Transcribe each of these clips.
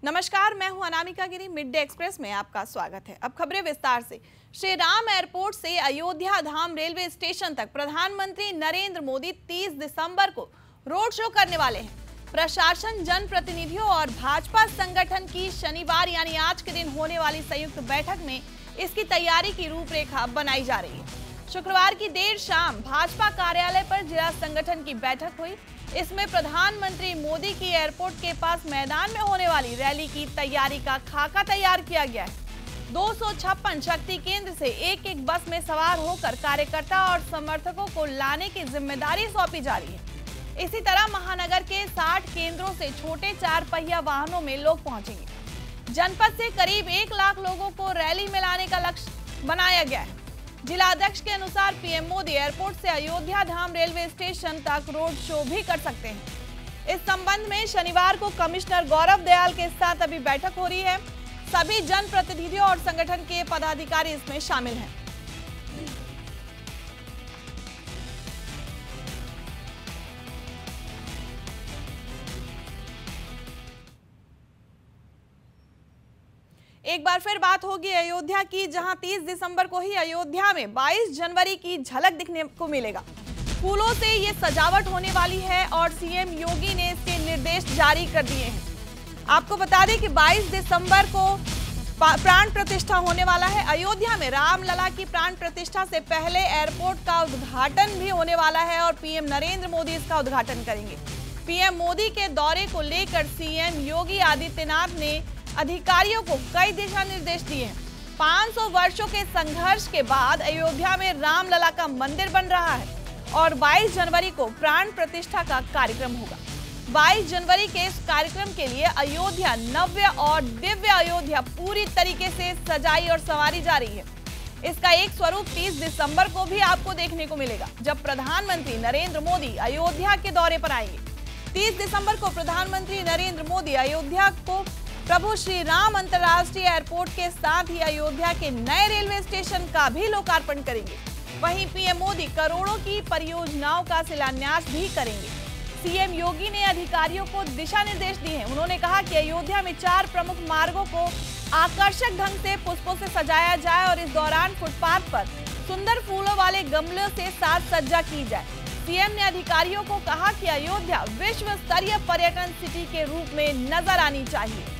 नमस्कार, मैं हूं अनामिका गिरी। मिड डे एक्सप्रेस में आपका स्वागत है। अब खबरें विस्तार से। श्री राम एयरपोर्ट से अयोध्या धाम रेलवे स्टेशन तक प्रधानमंत्री नरेंद्र मोदी 30 दिसंबर को रोड शो करने वाले हैं। प्रशासन, जनप्रतिनिधियों और भाजपा संगठन की शनिवार यानी आज के दिन होने वाली संयुक्त बैठक में इसकी तैयारी की रूपरेखा बनाई जा रही है। शुक्रवार की देर शाम भाजपा कार्यालय पर जिला संगठन की बैठक हुई। इसमें प्रधानमंत्री मोदी की एयरपोर्ट के पास मैदान में होने वाली रैली की तैयारी का खाका तैयार किया गया है। 256 शक्ति केंद्र से एक एक बस में सवार होकर कार्यकर्ता और समर्थकों को लाने की जिम्मेदारी सौंपी जा रही है। इसी तरह महानगर के 60 केंद्रों से छोटे 4 पहिया वाहनों में लोग पहुंचेंगे। जनपद से करीब 1 लाख लोगों को रैली में लाने का लक्ष्य बनाया गया है। जिला अध्यक्ष के अनुसार पीएम मोदी एयरपोर्ट से अयोध्या धाम रेलवे स्टेशन तक रोड शो भी कर सकते हैं। इस संबंध में शनिवार को कमिश्नर गौरव दयाल के साथ अभी बैठक हो रही है। सभी जनप्रतिनिधियों और संगठन के पदाधिकारी इसमें शामिल हैं। एक बार फिर बात होगी अयोध्या की, जहां 30 दिसंबर को ही अयोध्या में 22 जनवरी की झलक दिखने को मिलेगा। फूलों से ये सजावट होने वाली है और सीएम योगी ने इसके निर्देश जारी कर दिए हैं। आपको बता दें कि 22 दिसंबर को प्राण प्रतिष्ठा होने वाला है। अयोध्या में रामलला की प्राण प्रतिष्ठा से पहले एयरपोर्ट का उद्घाटन भी होने वाला है और पीएम नरेंद्र मोदी इसका उद्घाटन करेंगे। पीएम मोदी के दौरे को लेकर सीएम योगी आदित्यनाथ ने अधिकारियों को कई दिशा निर्देश दिए हैं। 500 वर्षों के संघर्ष के बाद अयोध्या में रामलला का मंदिर बन रहा है और 22 जनवरी को प्राण प्रतिष्ठा का कार्यक्रम होगा। 22 जनवरी के इस कार्यक्रम के लिए अयोध्या नव्य और दिव्य अयोध्या पूरी तरीके से सजाई और संवारी जा रही है। इसका एक स्वरूप 30 दिसंबर को भी आपको देखने को मिलेगा, जब प्रधानमंत्री नरेंद्र मोदी अयोध्या के दौरे पर आएंगे। 30 दिसंबर को प्रधानमंत्री नरेंद्र मोदी अयोध्या को प्रभु श्री राम अंतर्राष्ट्रीय एयरपोर्ट के साथ ही अयोध्या के नए रेलवे स्टेशन का भी लोकार्पण करेंगे। वहीं पीएम मोदी करोड़ों की परियोजनाओं का शिलान्यास भी करेंगे। सीएम योगी ने अधिकारियों को दिशा निर्देश दिए हैं। उन्होंने कहा कि अयोध्या में 4 प्रमुख मार्गों को आकर्षक ढंग से पुष्पों से सजाया जाए और इस दौरान फुटपाथ पर सुंदर फूलों वाले गमलों से साज सज्जा की जाए। सीएम ने अधिकारियों को कहा कि अयोध्या विश्व स्तरीय पर्यटन सिटी के रूप में नजर आनी चाहिए।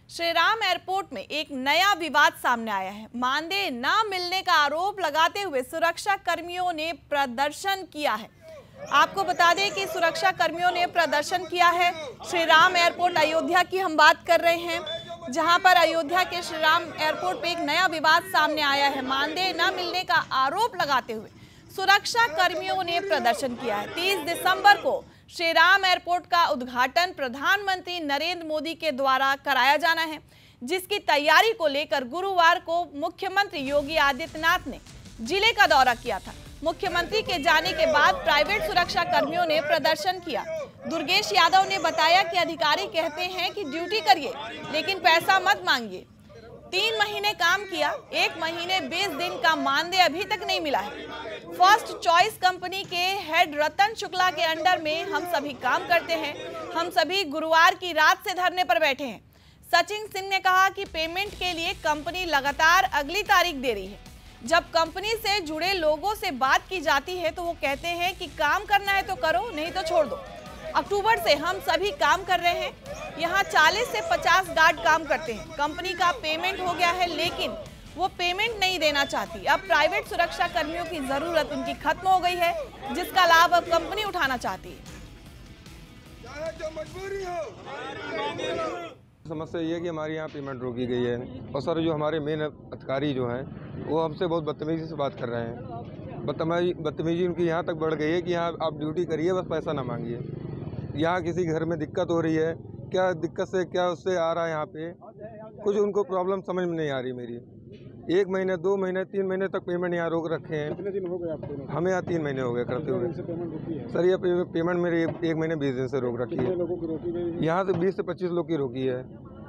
श्री राम एयरपोर्ट में एक नया विवाद सामने आया है। मानदेय न मिलने का आरोप लगाते हुए सुरक्षा कर्मियों ने प्रदर्शन किया है। आपको बता दें कि सुरक्षा कर्मियों ने प्रदर्शन किया है। श्री राम एयरपोर्ट अयोध्या की हम बात कर रहे हैं, जहां पर अयोध्या के श्री राम एयरपोर्ट पे एक नया विवाद सामने आया है। मानदेय न मिलने का आरोप लगाते हुए सुरक्षा कर्मियों ने प्रदर्शन किया है। 30 दिसंबर को श्री राम एयरपोर्ट का उद्घाटन प्रधानमंत्री नरेंद्र मोदी के द्वारा कराया जाना है, जिसकी तैयारी को लेकर गुरुवार को मुख्यमंत्री योगी आदित्यनाथ ने जिले का दौरा किया था। मुख्यमंत्री के जाने के बाद प्राइवेट सुरक्षा कर्मियों ने प्रदर्शन किया। दुर्गेश यादव ने बताया कि अधिकारी कहते हैं कि ड्यूटी करिए लेकिन पैसा मत मांगिए। 3 महीने काम किया, 1 महीने 20 दिन का मानदेय अभी तक नहीं मिला है। फर्स्ट चॉइस कंपनी के हेड रतन शुक्ला के अंडर में हम सभी काम करते हैं। हम सभी गुरुवार की रात से धरने पर बैठे हैं। सचिन सिंह ने कहा कि पेमेंट के लिए कंपनी लगातार अगली तारीख दे रही है। जब कंपनी से जुड़े लोगों से बात की जाती है तो वो कहते हैं कि काम करना है तो करो, नहीं तो छोड़ दो। अक्टूबर से हम सभी काम कर रहे हैं। यहाँ 40 से 50 गार्ड काम करते हैं। कंपनी का पेमेंट हो गया है लेकिन वो पेमेंट नहीं देना चाहती। अब प्राइवेट सुरक्षा कर्मियों की जरूरत उनकी खत्म हो गई है, जिसका लाभ अब कंपनी उठाना चाहती है। समस्या ये है कि हमारे यहाँ पेमेंट रोकी गई है और सर जो हमारे मेन अधिकारी जो हैं वो हमसे बहुत बदतमीजी से बात कर रहे हैं। बदतमीजी उनकी यहाँ तक बढ़ गई है कि यहाँ आप ड्यूटी करिए, बस पैसा ना मांगिए। यहाँ किसी घर में दिक्कत हो रही है, क्या दिक्कत से क्या उससे आ रहा है, यहाँ पे कुछ उनको प्रॉब्लम समझ में नहीं आ रही। मेरी 1 महीने 2 महीने 3 महीने तक पेमेंट यहाँ रोक रखे हैं। कितने दिन हो गए आपको? हमें यहाँ 3 महीने हो गए करते हुए। पेमेंट रुकी है सर ये पेमेंट मेरी 1 महीने 20 दिन से रोक रखी है। लोगों की रोकी गई? यहाँ से 20 से 25 लोग की रोकी है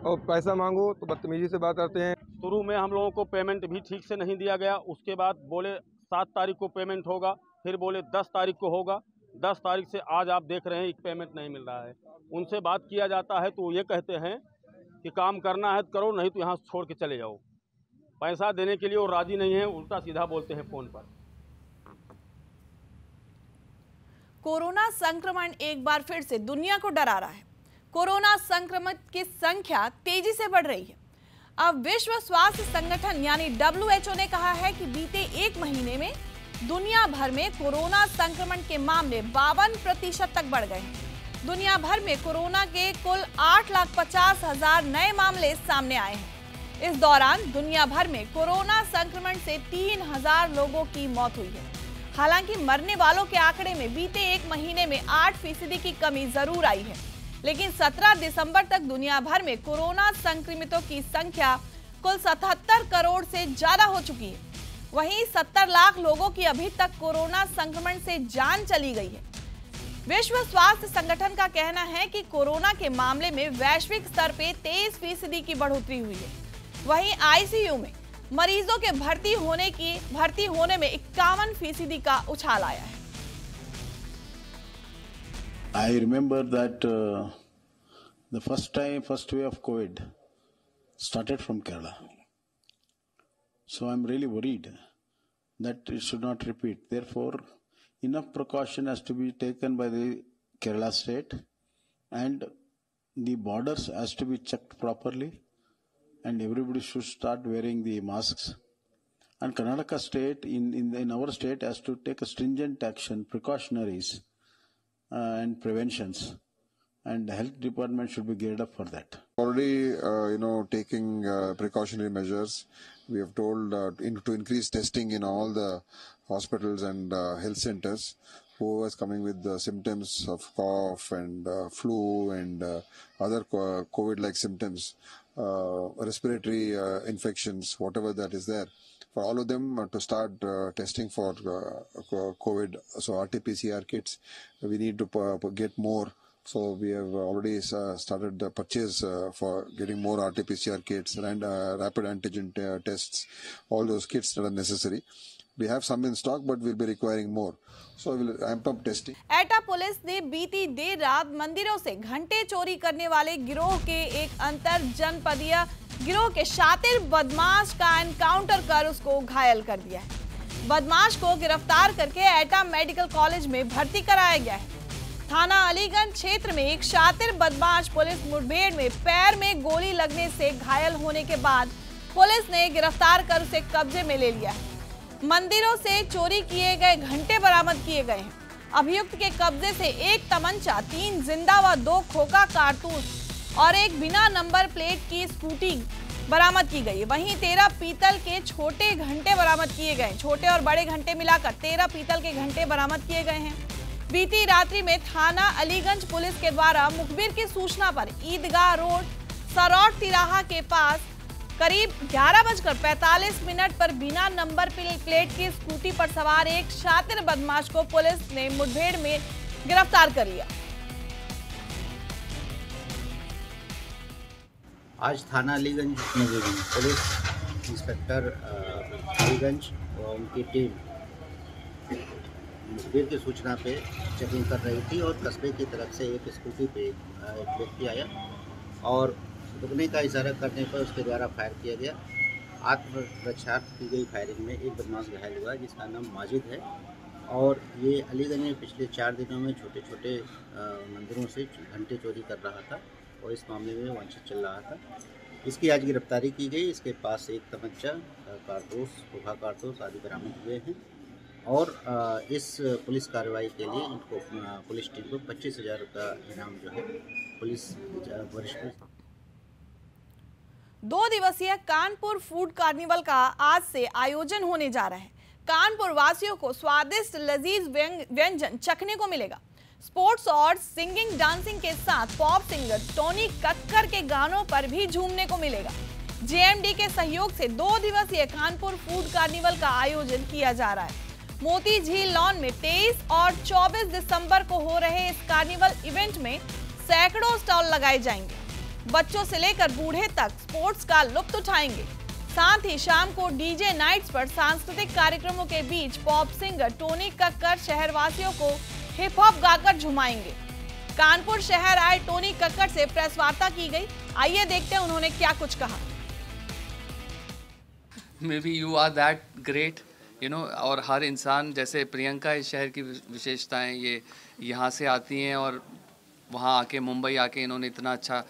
और पैसा मांगो तो बदतमीजी से बात करते हैं। शुरू में हम लोगों को पेमेंट भी ठीक से नहीं दिया गया। उसके बाद बोले 7 तारीख को पेमेंट होगा, फिर बोले 10 तारीख को होगा। 10 तारीख से आज आप देख रहे हैं एक पेमेंट नहीं मिल रहा है। उनसे बात किया जाता है तो ये कहते हैं कि काम करना है तो करो, नहीं तो यहाँ छोड़ के चले जाओ। पैसा देने के लिए वो राजी नहीं है, उल्टा सीधा बोलते हैं फ़ोन पर। कोरोना संक्रमण एक बार फिर से दुनिया को डरा रहा है। कोरोना संक्रमित की संख्या तेजी से बढ़ रही है। अब विश्व स्वास्थ्य संगठन यानी WHO ने कहा है कि बीते एक महीने में दुनिया भर में कोरोना संक्रमण के मामले 52% तक बढ़ गए हैं। दुनिया भर में कोरोना के कुल 8,50,000 नए मामले सामने आए हैं। इस दौरान दुनिया भर में कोरोना संक्रमण से 3,000 लोगों की मौत हुई है। हालांकि मरने वालों के आंकड़े में बीते एक महीने में 8% की कमी जरूर आई है, लेकिन 17 दिसंबर तक दुनिया भर में कोरोना संक्रमितों की संख्या कुल 77 करोड़ से ज्यादा हो चुकी है। वहीं 70 लाख लोगों की अभी तक कोरोना संक्रमण से जान चली गई है। विश्व स्वास्थ्य संगठन का कहना है कि कोरोना के मामले में वैश्विक स्तर पे 23% की बढ़ोतरी हुई है। वहीं ICU में मरीजों के भर्ती होने में 51% का उछाल आया है। I remember that the first wave of COVID started from Kerala. So I'm really worried that it should not repeat. Therefore, enough precaution has to be taken by the Kerala state, and the borders has to be checked properly, and everybody should start wearing the masks. And Karnataka state, in our state, has to take a stringent action, precautionaries and preventions, and the health department should be geared up for that. Already, taking precautionary measures. We have told to increase testing in all the hospitals and health centers. Who is coming with the symptoms of cough and flu and other COVID-like symptoms, respiratory infections, whatever that is there. For all of them to start testing for COVID, so RT-PCR kits, we need to get more. So we have already started the purchase for getting more RT-PCR kits and rapid antigen tests, all those kits that are necessary. We have some in stock, but we'll be requiring more. So we'll amp up testing. Etah police ने बीती देर रात मंदिरों से घंटे चोरी करने वाले गिरोह के एक अंतर जनपदीय गिरोह के शातिर बदमाश का एनकाउंटर कर उसको घायल कर दिया है। बदमाश को गिरफ्तार करके एटा मेडिकल कॉलेज में भर्ती कराया गया है। थाना अलीगंज क्षेत्र में एक शातिर बदमाश पुलिस मुठभेड़ में पैर में गोली लगने से घायल होने के बाद पुलिस ने गिरफ्तार कर उसे कब्जे में ले लिया है। मंदिरों से चोरी किए गए घंटे बरामद किए गए हैं। अभियुक्त के कब्जे से एक तमंचा, 3 जिंदा व 2 खोखा कारतूस और एक बिना नंबर प्लेट की स्कूटी बरामद की गई। वहीं 13 पीतल के छोटे घंटे बरामद किए गए। छोटे और बड़े घंटे मिलाकर 13 पीतल के घंटे बरामद किए गए हैं। बीती रात्रि में थाना अलीगंज पुलिस के द्वारा मुखबिर की सूचना पर ईदगाह रोड सरौट तिराहा के पास करीब 11:45 पर बिना नंबर प्लेट की स्कूटी पर सवार एक शातिर बदमाश को पुलिस ने मुठभेड़ में गिरफ्तार कर लिया। आज थाना अलीगंज में पुलिस इंस्पेक्टर अलीगंज और उनकी टीम मुखबिर की सूचना पे चेकिंग कर रही थी और कस्बे की तरफ से एक स्कूटी पे एक व्यक्ति आया और रुकने का इशारा करने पर उसके द्वारा फायर किया गया। आत्मरक्षार्थ की गई फायरिंग में एक बदमाश घायल हुआ जिसका नाम माजिद है और ये अलीगंज में पिछले 4 दिनों में छोटे छोटे मंदिरों से घंटे चोरी कर रहा था और इस मामले में वांछित चल रहा था। इसकी आज गिरफ्तारी की गई। इसके पास एक तमंचा, कारतूस, खोखा कारतूस आदि बरामद हुए हैं और इस पुलिस कार्रवाई के लिए इनको पुलिस टीम को 25,000 का इनाम जो है पुलिस वरिष्ठ। 2 दिवसीय कानपुर फूड कार्निवल का आज से आयोजन होने जा रहा है। कानपुर वासियों को स्वादिष्ट लजीज व्यंजन चखने को मिलेगा। स्पोर्ट्स और सिंगिंग डांसिंग के साथ पॉप सिंगर टोनी कक्कर के गानों पर भी झूमने को मिलेगा। जेएमडी के सहयोग से 2 दिवसीय कानपुर फूड कार्निवल का आयोजन किया जा रहा है। मोती झील लॉन में 23 और 24 दिसंबर को हो रहे इस कार्निवल इवेंट में सैकड़ों स्टॉल लगाए जाएंगे। बच्चों से लेकर बूढ़े तक स्पोर्ट्स का लुत्फ उठाएंगे। साथ ही शाम को डीजे नाइट्स पर सांस्कृतिक कार्यक्रमों के बीच पॉप सिंगर टोनी कक्कर शहरवासियों को हिप हॉप गाकर झुमाएंगे। कानपुर शहर आए टोनी कक्कर से प्रेस वार्ता की गई। आइए देखते हैं उन्होंने क्या कुछ कहा। Maybe you are that great, you know, और हर इंसान, जैसे प्रियंका इस शहर की विशेषताएं ये यहाँ से आती हैं और वहाँ आके मुंबई आके इन्होंने इतना अच्छा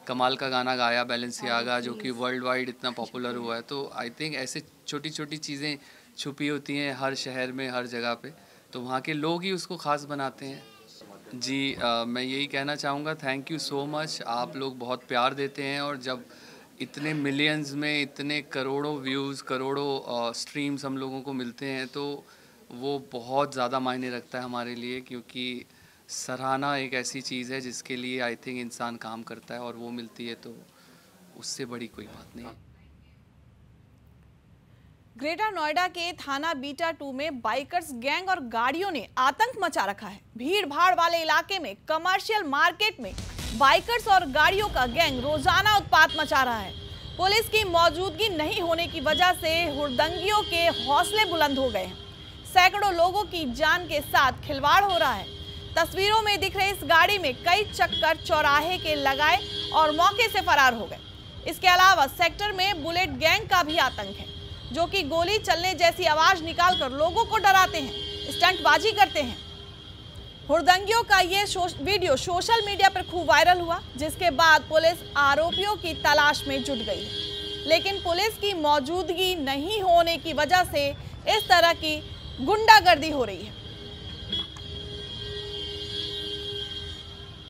कमाल का गाना गाया बैलेंसियागा, जो कि वर्ल्ड वाइड इतना पॉपुलर हुआ है। तो आई थिंक ऐसे छोटी छोटी चीज़ें छुपी होती हैं हर शहर में, हर जगह पे, तो वहाँ के लोग ही उसको ख़ास बनाते हैं। जी मैं यही कहना चाहूँगा, थैंक यू सो मच। आप लोग बहुत प्यार देते हैं और जब इतने मिलियंस में इतने करोड़ों व्यूज़, करोड़ों स्ट्रीम्स हम लोगों को मिलते हैं तो वो बहुत ज़्यादा मायने रखता है हमारे लिए, क्योंकि सराहना एक ऐसी चीज़ है जिसके लिए आई थिंक इंसान काम करता है और वो मिलती है तो उससे बड़ी कोई बात नहीं है। ग्रेटर नोएडा के थाना बीटा 2 में बाइकर्स गैंग और गाड़ियों ने आतंक मचा रखा है। भीड़ भाड़ वाले इलाके में कमर्शियल मार्केट में बाइकर्स और गाड़ियों का गैंग रोजाना उत्पात मचा रहा है। पुलिस की मौजूदगी नहीं होने की वजह से हुड़दंगियों के हौसले बुलंद हो गए हैं। सैकड़ों लोगों की जान के साथ खिलवाड़ हो रहा है। तस्वीरों में दिख रही इस गाड़ी में कई चक्कर चौराहे के लगाए और मौके से फरार हो गए। इसके अलावा सेक्टर में बुलेट गैंग का भी आतंक है, जो कि गोली चलने जैसी आवाज निकालकर लोगों को डराते हैं, स्टंटबाजी करते हैं। हुड़दंगियों का ये वीडियो सोशल मीडिया पर खूब वायरल हुआ, जिसके बाद पुलिस आरोपियों की तलाश में जुट गई है। लेकिन पुलिस की मौजूदगी नहीं होने की वजह से इस तरह की गुंडागर्दी हो रही है।